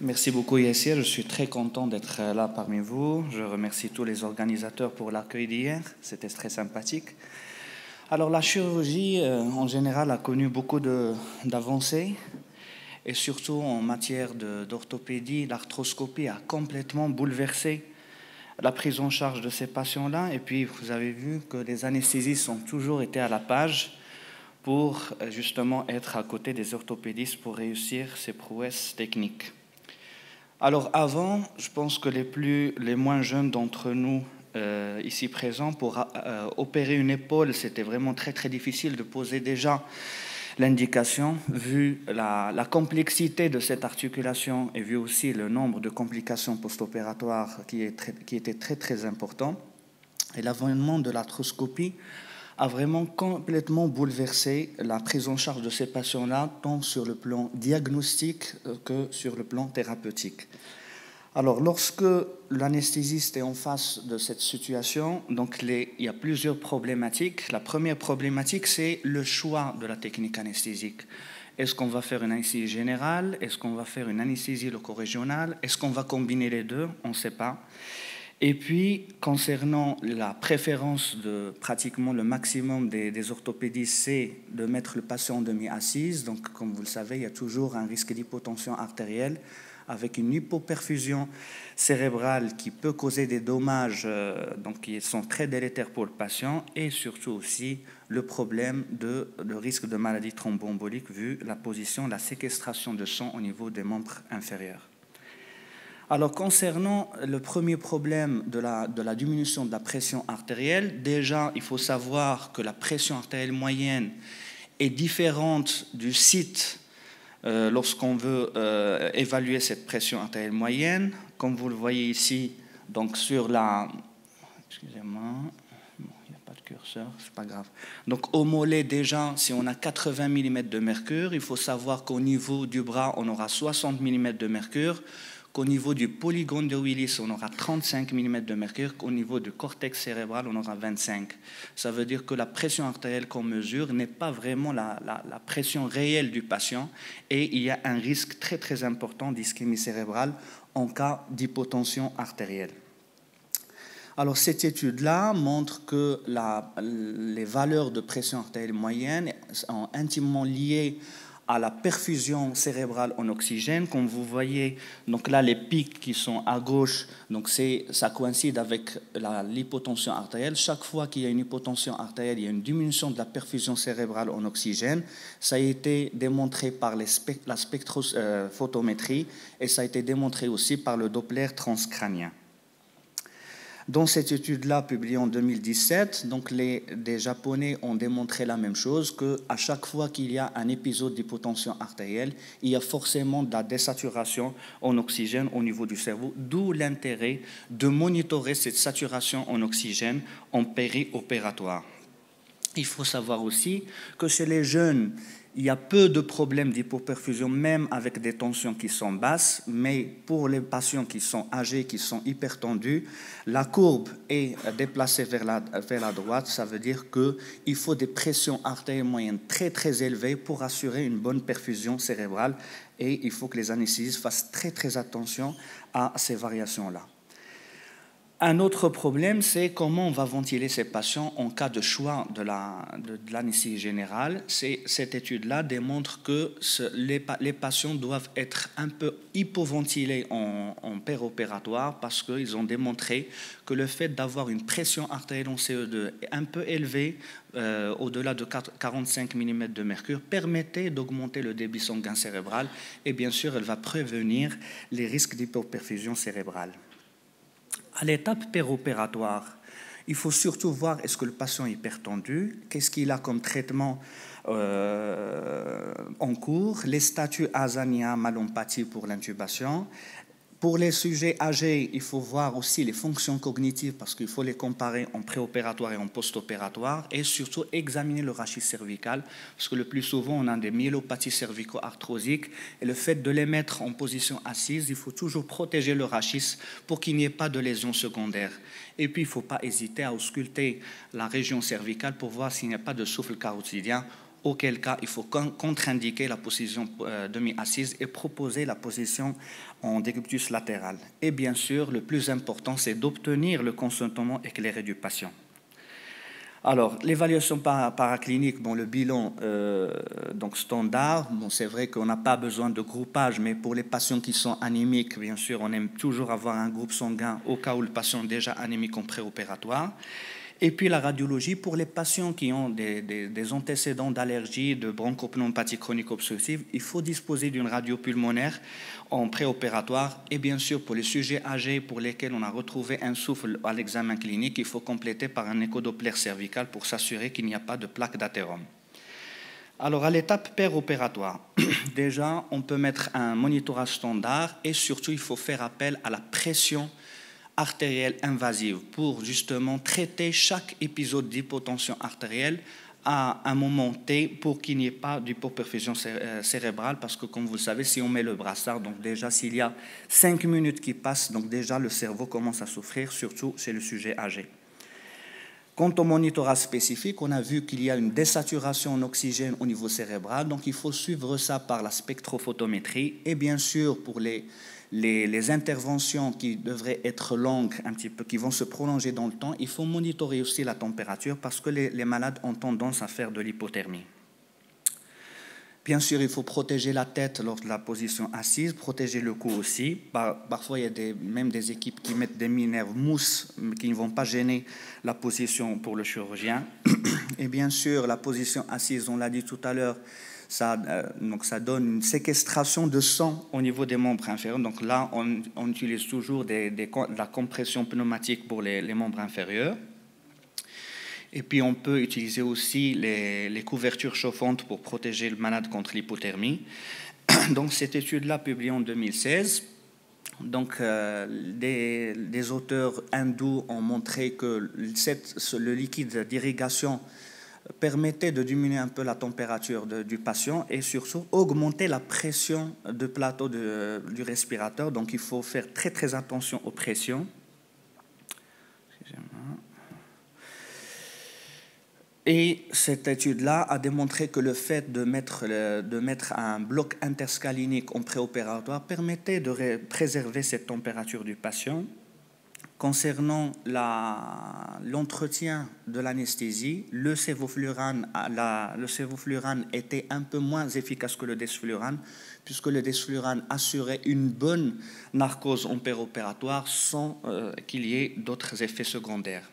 Merci beaucoup Yassir, je suis très content d'être là parmi vous. Je remercie tous les organisateurs pour l'accueil d'hier, c'était très sympathique. Alors la chirurgie en général a connu beaucoup d'avancées et surtout en matière d'orthopédie, l'arthroscopie a complètement bouleversé la prise en charge de ces patients-là. Et puis vous avez vu que les anesthésistes ont toujours été à la page pour justement être à côté des orthopédistes pour réussir ces prouesses techniques. Alors avant, je pense que les moins jeunes d'entre nous ici présents, pour opérer une épaule, c'était vraiment très très difficile de poser déjà l'indication, vu la complexité de cette articulation et vu aussi le nombre de complications post-opératoires qui était très très important. Et l'avènement de l'arthroscopie a vraiment complètement bouleversé la prise en charge de ces patients-là, tant sur le plan diagnostique que sur le plan thérapeutique. Alors, lorsque l'anesthésiste est en face de cette situation, donc il y a plusieurs problématiques. La première problématique, c'est le choix de la technique anesthésique. Est-ce qu'on va faire une anesthésie générale? Est-ce qu'on va faire une anesthésie loco-régionale? Est-ce qu'on va combiner les deux? On ne sait pas. Et puis, concernant la préférence de pratiquement le maximum des orthopédistes, c'est de mettre le patient en demi-assise. Donc, comme vous le savez, il y a toujours un risque d'hypotension artérielle avec une hypoperfusion cérébrale qui peut causer des dommages donc qui sont très délétères pour le patient et surtout aussi le problème de risque de maladie thromboembolique vu la position, la séquestration de sang au niveau des membres inférieurs. Alors, concernant le premier problème de la diminution de la pression artérielle, déjà, il faut savoir que la pression artérielle moyenne est différente du site lorsqu'on veut évaluer cette pression artérielle moyenne. Comme vous le voyez ici, donc sur la... Excusez-moi, il n'y a pas de curseur, c'est pas grave. Donc, au mollet, déjà, si on a 80 mm de mercure, il faut savoir qu'au niveau du bras, on aura 60 mm de mercure. Qu'au niveau du polygone de Willis, on aura 35 mm de mercure, qu'au niveau du cortex cérébral, on aura 25. Ça veut dire que la pression artérielle qu'on mesure n'est pas vraiment la pression réelle du patient et il y a un risque très très important d'ischémie cérébrale en cas d'hypotension artérielle. Alors cette étude-là montre que les valeurs de pression artérielle moyenne sont intimement liées à la perfusion cérébrale en oxygène. Comme vous voyez, donc là, les pics qui sont à gauche, donc ça coïncide avec l'hypotension artérielle. Chaque fois qu'il y a une hypotension artérielle, il y a une diminution de la perfusion cérébrale en oxygène. Ça a été démontré par la spectrophotométrie et ça a été démontré aussi par le Doppler transcrânien. Dans cette étude-là, publiée en 2017, donc des Japonais ont démontré la même chose, qu'à chaque fois qu'il y a un épisode d'hypotension artérielle, il y a forcément de la désaturation en oxygène au niveau du cerveau, d'où l'intérêt de monitorer cette saturation en oxygène en périopératoire. Il faut savoir aussi que chez les jeunes, il y a peu de problèmes d'hypoperfusion, même avec des tensions qui sont basses, mais pour les patients qui sont âgés, qui sont hypertendus, la courbe est déplacée vers la droite. Ça veut dire qu'il faut des pressions artérielles moyennes très très élevées pour assurer une bonne perfusion cérébrale et il faut que les anesthésistes fassent très très attention à ces variations-là. Un autre problème, c'est comment on va ventiler ces patients en cas de choix de l'anesthésie générale. Cette étude-là démontre que les patients doivent être un peu hypoventilés en péropératoire parce qu'ils ont démontré que le fait d'avoir une pression artérielle en CO2 un peu élevée, au-delà de 45 mm de mercure, permettait d'augmenter le débit sanguin cérébral et bien sûr, elle va prévenir les risques d'hypoperfusion cérébrale. À l'étape péropératoire, il faut surtout voir est-ce que le patient est hypertendu, qu'est-ce qu'il a comme traitement en cours, les statuts Azania, malompathie pour l'intubation. Pour les sujets âgés, il faut voir aussi les fonctions cognitives parce qu'il faut les comparer en préopératoire et en post-opératoire et surtout examiner le rachis cervical parce que le plus souvent on a des myélopathies cervico-arthrosiques et le fait de les mettre en position assise, il faut toujours protéger le rachis pour qu'il n'y ait pas de lésions secondaires. Et puis il ne faut pas hésiter à ausculter la région cervicale pour voir s'il n'y a pas de souffle carotidien auquel cas il faut contre-indiquer la position demi-assise et proposer la position en décubitus latéral. Et bien sûr, le plus important, c'est d'obtenir le consentement éclairé du patient. Alors, l'évaluation paraclinique, bon, le bilan donc standard, bon, c'est vrai qu'on n'a pas besoin de groupage, mais pour les patients qui sont anémiques, bien sûr, on aime toujours avoir un groupe sanguin au cas où le patient est déjà anémique en préopératoire. Et puis la radiologie, pour les patients qui ont des antécédents d'allergie, de bronchopneumopathie chronique obstructive, il faut disposer d'une radio pulmonaire en préopératoire. Et bien sûr, pour les sujets âgés pour lesquels on a retrouvé un souffle à l'examen clinique, il faut compléter par un échodoppler cervical pour s'assurer qu'il n'y a pas de plaque d'athérome. Alors, à l'étape péropératoire, déjà, on peut mettre un monitorage standard et surtout, il faut faire appel à la pression artérielle invasive pour justement traiter chaque épisode d'hypotension artérielle à un moment T pour qu'il n'y ait pas d'hypoperfusion cérébrale parce que comme vous le savez, si on met le brassard, donc déjà s'il y a 5 minutes qui passent, donc déjà le cerveau commence à souffrir, surtout chez le sujet âgé. Quant au monitorage spécifique, on a vu qu'il y a une désaturation en oxygène au niveau cérébral, donc il faut suivre ça par la spectrophotométrie et bien sûr pour les interventions qui devraient être longues, un petit peu, qui vont se prolonger dans le temps, il faut monitorer aussi la température parce que les malades ont tendance à faire de l'hypothermie. Bien sûr, il faut protéger la tête lors de la position assise, protéger le cou aussi. Parfois, il y a même des équipes qui mettent des minerves mousse qui ne vont pas gêner la position pour le chirurgien. Et bien sûr, la position assise, on l'a dit tout à l'heure, ça donne une séquestration de sang au niveau des membres inférieurs. Donc là, on utilise toujours de la compression pneumatique pour les membres inférieurs. Et puis, on peut utiliser aussi les couvertures chauffantes pour protéger le malade contre l'hypothermie. Donc, cette étude-là, publiée en 2016, donc, des auteurs hindous ont montré que le liquide d'irrigation permettait de diminuer un peu la température du patient et surtout augmenter la pression de plateau du respirateur. Donc, il faut faire très, très attention aux pressions. Et cette étude-là a démontré que le fait de mettre un bloc interscalinique en préopératoire permettait de préserver cette température du patient. Concernant l'entretien de l'anesthésie, le sévoflurane était un peu moins efficace que le desflurane, puisque le desflurane assurait une bonne narcose en préopératoire sans qu'il y ait d'autres effets secondaires.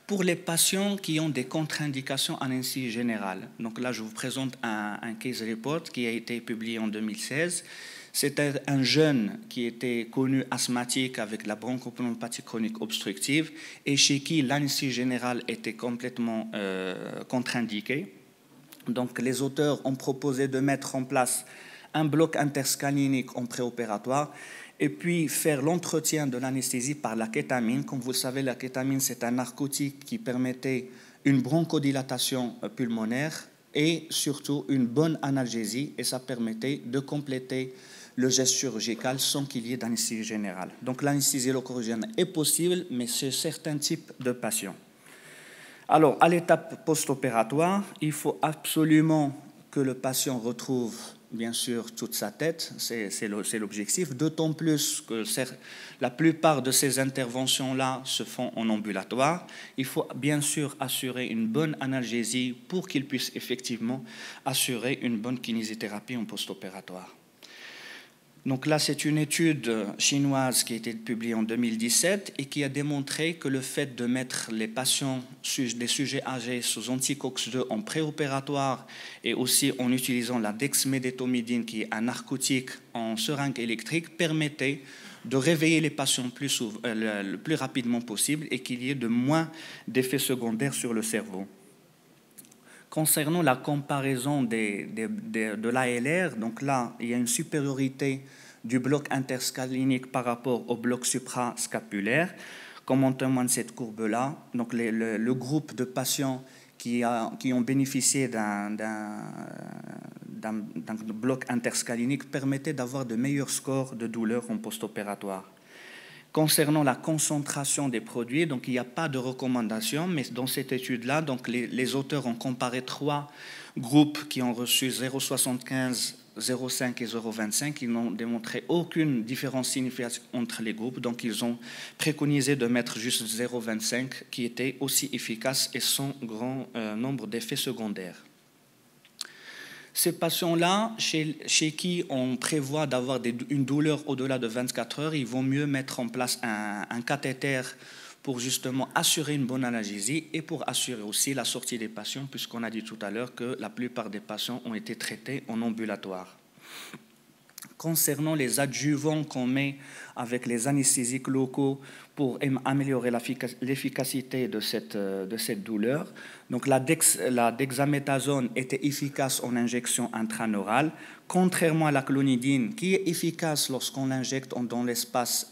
Pour les patients qui ont des contre-indications anesthésie générale, donc là je vous présente un case report qui a été publié en 2016. C'était un jeune qui était connu asthmatique avec la bronchopneumopathie chronique obstructive et chez qui l'anesthésie générale était complètement contre-indiquée. Donc les auteurs ont proposé de mettre en place un bloc interscalinique en préopératoire et puis faire l'entretien de l'anesthésie par la kétamine. Comme vous le savez, la kétamine, c'est un narcotique qui permettait une bronchodilatation pulmonaire et surtout une bonne analgésie, et ça permettait de compléter le geste chirurgical sans qu'il y ait d'anesthésie générale. Donc l'anesthésie locale est possible, mais chez certains types de patients. Alors, à l'étape post-opératoire, il faut absolument que le patient retrouve bien sûr toute sa tête, c'est l'objectif, d'autant plus que la plupart de ces interventions-là se font en ambulatoire. Il faut bien sûr assurer une bonne analgésie pour qu'il puisse effectivement assurer une bonne kinésithérapie en post-opératoire. Donc là, c'est une étude chinoise qui a été publiée en 2017 et qui a démontré que le fait de mettre les patients, des sujets âgés sous anti-COX-2 en préopératoire et aussi en utilisant la dexmédétomidine, qui est un narcotique en seringue électrique, permettait de réveiller les patients le plus rapidement possible et qu'il y ait de moins d'effets secondaires sur le cerveau. Concernant la comparaison de l'ALR, donc là, il y a une supériorité du bloc interscalinique par rapport au bloc suprascapulaire, comme en témoigne cette courbe-là. Donc le groupe de patients qui ont bénéficié d'un bloc interscalinique permettait d'avoir de meilleurs scores de douleur en post-opératoire. Concernant la concentration des produits, donc il n'y a pas de recommandation, mais dans cette étude-là, donc les auteurs ont comparé 3 groupes qui ont reçu 0,75, 0,5 et 0,25. Ils n'ont démontré aucune différence significative entre les groupes, donc ils ont préconisé de mettre juste 0,25 qui était aussi efficace et sans grand nombre d'effets secondaires. Ces patients-là, chez qui on prévoit d'avoir une douleur au-delà de 24 heures, il vaut mieux mettre en place un cathéter pour justement assurer une bonne analgésie et pour assurer aussi la sortie des patients, puisqu'on a dit tout à l'heure que la plupart des patients ont été traités en ambulatoire. Concernant les adjuvants qu'on met avec les anesthésiques locaux pour améliorer l'efficacité de cette douleur, donc la dexaméthasone était efficace en injection intraneurale, contrairement à la clonidine qui est efficace lorsqu'on l'injecte dans l'espace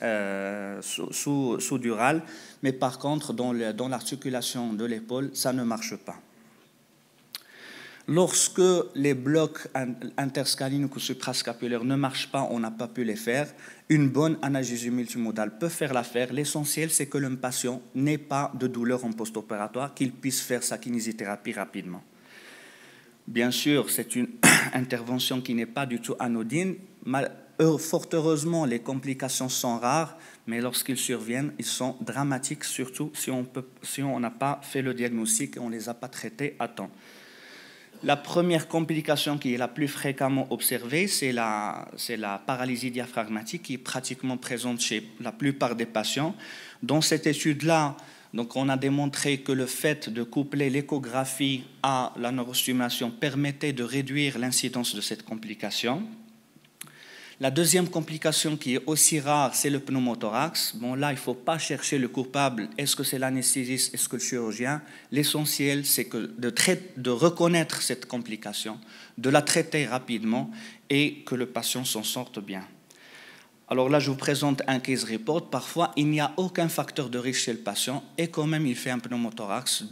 sous-dural, mais par contre dans l'articulation de l'épaule, ça ne marche pas. Lorsque les blocs interscaliniques ou suprascapulaires ne marchent pas, on n'a pas pu les faire, une bonne analgésie multimodale peut faire l'affaire. L'essentiel, c'est que le patient n'ait pas de douleur en post-opératoire, qu'il puisse faire sa kinésithérapie rapidement. Bien sûr, c'est une intervention qui n'est pas du tout anodine. Fort heureusement, les complications sont rares, mais lorsqu'ils surviennent, ils sont dramatiques, surtout si on n'a pas fait le diagnostic et on ne les a pas traités à temps. La première complication qui est la plus fréquemment observée, c'est la paralysie diaphragmatique qui est pratiquement présente chez la plupart des patients. Dans cette étude-là, donc on a démontré que le fait de coupler l'échographie à la neurostimulation permettait de réduire l'incidence de cette complication. La deuxième complication qui est aussi rare, c'est le pneumothorax. Bon, là, il ne faut pas chercher le coupable. Est-ce que c'est l'anesthésiste, est-ce que le chirurgien? L'essentiel, c'est de reconnaître cette complication, de la traiter rapidement et que le patient s'en sorte bien. Alors là, je vous présente un case report. Parfois, il n'y a aucun facteur de risque chez le patient et quand même, il fait un pneumothorax.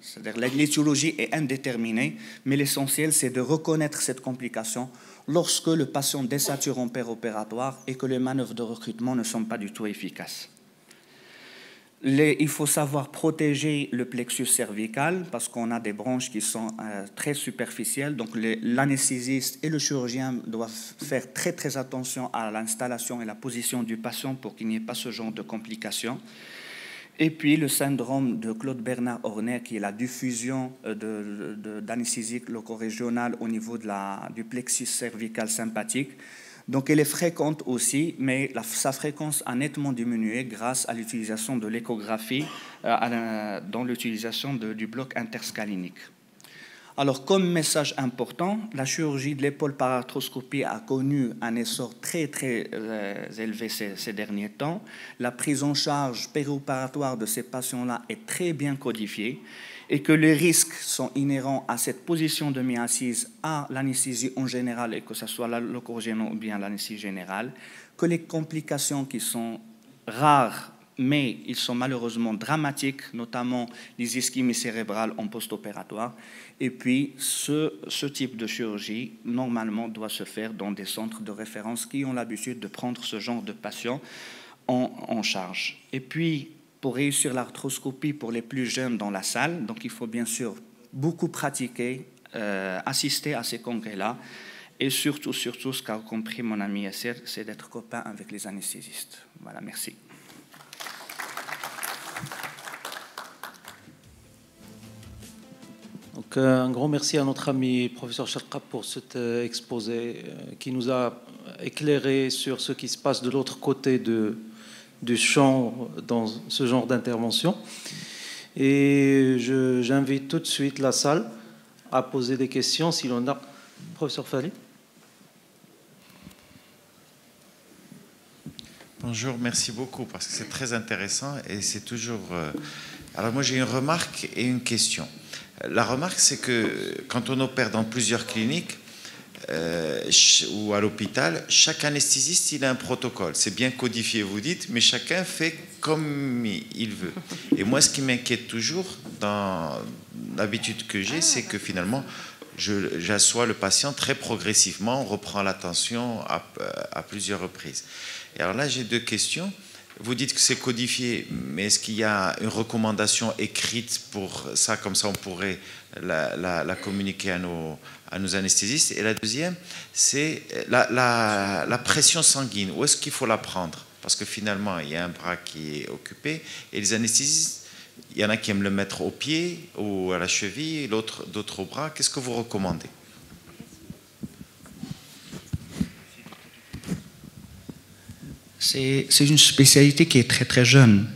C'est-à-dire l'étiologie est indéterminée, mais l'essentiel, c'est de reconnaître cette complication lorsque le patient désature en péropératoire et que les manœuvres de recrutement ne sont pas du tout efficaces. Il faut savoir protéger le plexus cervical parce qu'on a des branches qui sont très superficielles. Donc l'anesthésiste et le chirurgien doivent faire très très attention à l'installation et la position du patient pour qu'il n'y ait pas ce genre de complications. Et puis le syndrome de Claude Bernard-Horner, qui est la diffusion d'anesthésie locorégionale au niveau du plexus cervical sympathique. Donc elle est fréquente aussi, mais sa fréquence a nettement diminué grâce à l'utilisation de l'échographie dans l'utilisation du bloc interscalinique. Alors, comme message important, la chirurgie de l'épaule par arthroscopie a connu un essor très, très élevé ces derniers temps. La prise en charge périopératoire de ces patients-là est très bien codifiée et que les risques sont inhérents à cette position de mi-assise, à l'anesthésie en général, et que ce soit la locorégionale ou bien l'anesthésie générale, que les complications qui sont rares, mais ils sont malheureusement dramatiques, notamment les ischémies cérébrales en post-opératoire. Et puis, ce type de chirurgie, normalement, doit se faire dans des centres de référence qui ont l'habitude de prendre ce genre de patients en charge. Et puis, pour réussir l'arthroscopie pour les plus jeunes dans la salle, donc il faut bien sûr beaucoup pratiquer, assister à ces congrès-là, et surtout, ce qu'a compris mon ami Yasser, c'est d'être copain avec les anesthésistes. Voilà, merci. Donc, un grand merci à notre ami professeur Cherkab pour cet exposé qui nous a éclairé sur ce qui se passe de l'autre côté du champ dans ce genre d'intervention. Et j'invite tout de suite la salle à poser des questions si l'on a. Professeur Falli. Bonjour, merci beaucoup parce que c'est très intéressant et c'est toujours... Alors moi j'ai une remarque et une question. La remarque c'est que quand on opère dans plusieurs cliniques ou à l'hôpital, chaque anesthésiste il a un protocole. C'est bien codifié vous dites, mais chacun fait comme il veut. Et moi ce qui m'inquiète toujours dans l'habitude que j'ai, c'est que finalement, j'assois le patient très progressivement, on reprend la tension à plusieurs reprises. Et alors là, j'ai deux questions. Vous dites que c'est codifié, mais est-ce qu'il y a une recommandation écrite pour ça? Comme ça, on pourrait la communiquer à nos anesthésistes. Et la deuxième, c'est la pression sanguine. Où est-ce qu'il faut la prendre? Parce que finalement, il y a un bras qui est occupé. Et les anesthésistes, il y en a qui aiment le mettre au pied ou à la cheville, d'autres au bras. Qu'est-ce que vous recommandez? C'est une spécialité qui est très très jeune.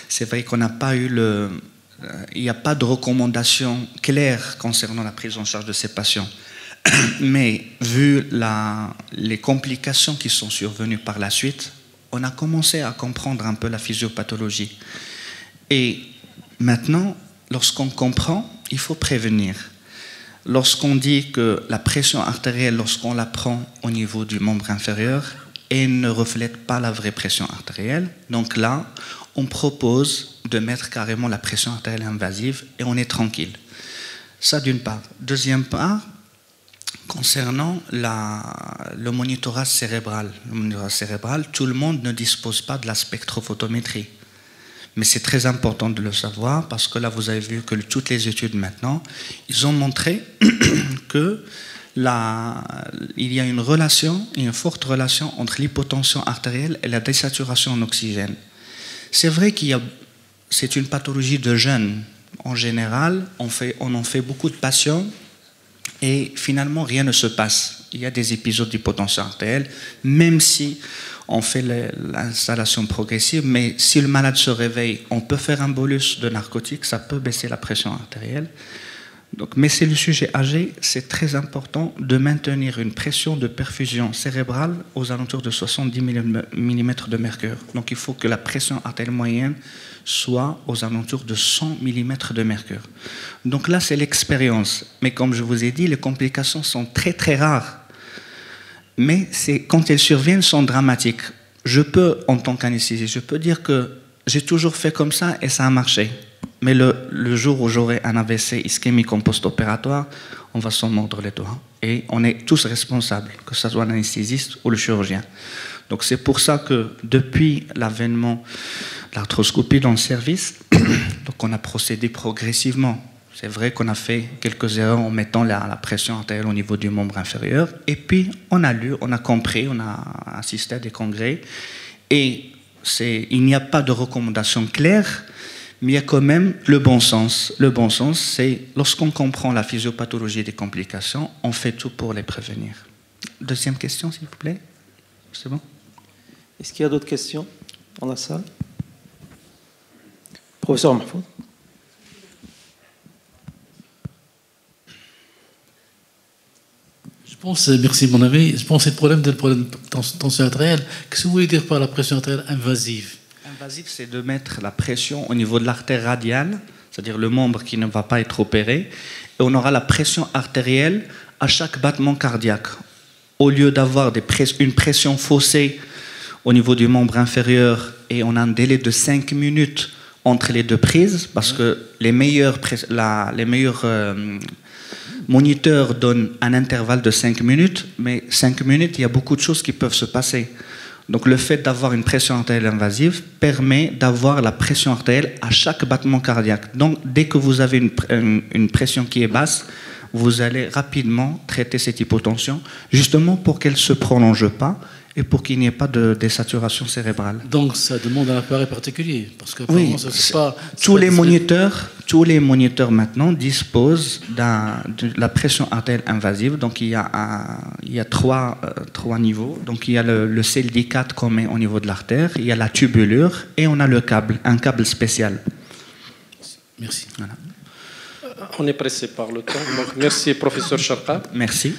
C'est vrai qu'on n'a pas eu il n'y a pas de recommandation claire concernant la prise en charge de ces patients. Mais vu les complications qui sont survenues par la suite, on a commencé à comprendre un peu la physiopathologie. Et maintenant, lorsqu'on comprend, il faut prévenir. Lorsqu'on dit que la pression artérielle, lorsqu'on la prend au niveau du membre inférieur, elle ne reflète pas la vraie pression artérielle. Donc là, on propose de mettre carrément la pression artérielle invasive et on est tranquille. Ça d'une part. Deuxième part, concernant le monitorage cérébral. Le monitorage cérébral, tout le monde ne dispose pas de la spectrophotométrie. Mais c'est très important de le savoir parce que là, vous avez vu que toutes les études maintenant, ils ont montré que il y a une forte relation entre l'hypotension artérielle et la désaturation en oxygène. C'est vrai c'est une pathologie de jeunes. En général, on en fait beaucoup de patients et finalement, rien ne se passe. Il y a des épisodes d'hypotension artérielle, même si on fait l'installation progressive, mais si le malade se réveille, on peut faire un bolus de narcotiques, ça peut baisser la pression artérielle. Donc, mais c'est le sujet âgé, c'est très important de maintenir une pression de perfusion cérébrale aux alentours de 70 mm de mercure. Donc il faut que la pression artérielle moyenne soit aux alentours de 100 mm de mercure. Donc là, c'est l'expérience. Mais comme je vous ai dit, les complications sont très très rares. Mais quand elles surviennent, elles sont dramatiques. Je peux, en tant qu'anesthésiste, je peux dire que j'ai toujours fait comme ça et ça a marché. Mais le jour où j'aurai un AVC ischémique en post-opératoire, on va s'en mordre les doigts. Et on est tous responsables, que ce soit l'anesthésiste ou le chirurgien. Donc c'est pour ça que depuis l'avènement de l'arthroscopie dans le service, donc on a procédé progressivement. C'est vrai qu'on a fait quelques erreurs en mettant la pression artérielle au niveau du membre inférieur. Et puis on a lu, on a compris, on a assisté à des congrès. Et il n'y a pas de recommandation claire, mais il y a quand même le bon sens. Le bon sens, c'est lorsqu'on comprend la physiopathologie des complications, on fait tout pour les prévenir. Deuxième question, s'il vous plaît. C'est bon? Est-ce qu'il y a d'autres questions dans la salle? Professeur Mahfoud. Je pense, merci mon ami, je pense que c'est le problème de tension artérielle. Qu'est-ce que vous voulez dire par la pression artérielle invasive? Invasive, c'est de mettre la pression au niveau de l'artère radiale, c'est-à-dire le membre qui ne va pas être opéré, et on aura la pression artérielle à chaque battement cardiaque. Au lieu d'avoir une pression faussée au niveau du membre inférieur, et on a un délai de 5 minutes entre les deux prises, parce que les meilleurs moniteurs donnent un intervalle de 5 minutes, mais 5 minutes, il y a beaucoup de choses qui peuvent se passer. Donc le fait d'avoir une pression artérielle invasive permet d'avoir la pression artérielle à chaque battement cardiaque. Donc dès que vous avez une pression qui est basse, vous allez rapidement traiter cette hypotension, justement pour qu'elle ne se prolonge pas et pour qu'il n'y ait pas de désaturation cérébrale. Donc ça demande un appareil particulier, parce que oui, tous les moniteurs maintenant disposent de la pression artérielle invasive. Donc il y a trois niveaux. Donc il y a le CLD4 qu'on met au niveau de l'artère, il y a la tubulure et on a un câble spécial. Merci. Voilà. On est pressé par le temps. Donc merci professeur Charqab. Merci.